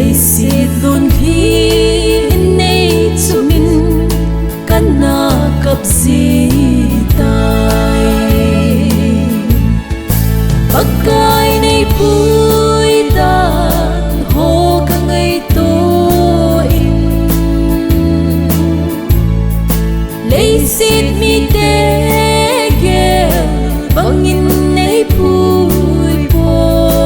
lấy xịt luôn khi nay cho mình căn na cặp gì tai bắc cai nay vui đàn hồ cả ngày tôi lấy xịt mi té ghé bằng in nay vui bồi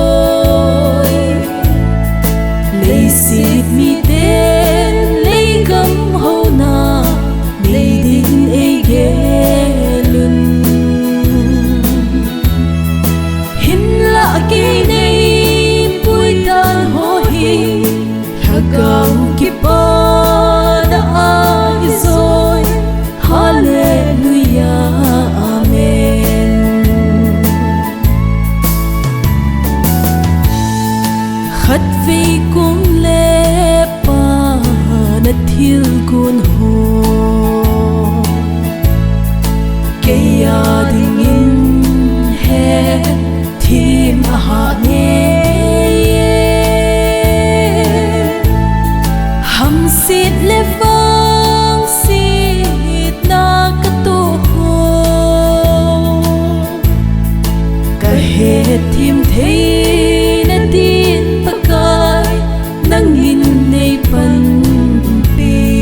lấy xịt mi tên lấy gấm hậu na lấy din ấy ghé lưng hin lạ kỳ này vui tan hồ hi hà cao kỳ ba đã ai rồi Hallelujah Amen khát vì cũng lẽ pa na thiêu kun hồ cây đình in he thim hạ nghe hầm xịt lê vang xịt na cả tô hồ cả hết thim thấy na tin bắc cai nang in nay pan pi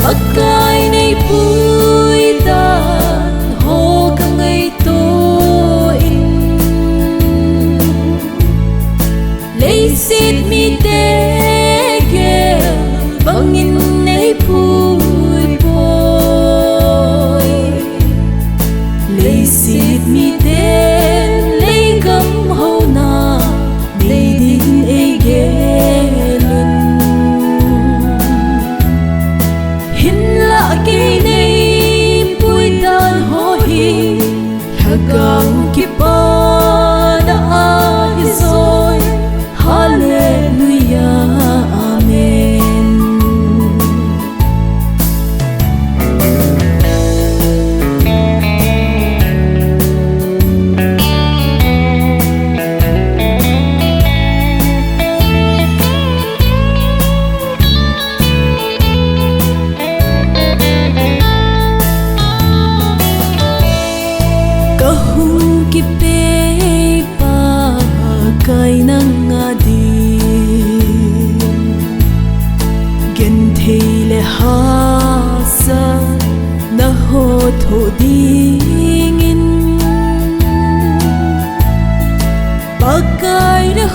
bắc cai nay vui đàn hồ cả ngày tôi lấy xịt mi té ghé bằng in nay vui bồi lấy xịt mi tên lấy gấm hậu na lấy din ấy ghé lưng hin lạ kỳ này vui đàn hồ hi hà cao kỳ ba đã ai rồi Hallelujah Amen kahung kipe pa kay nang adi genthele hasa na ho tho dingin bagay na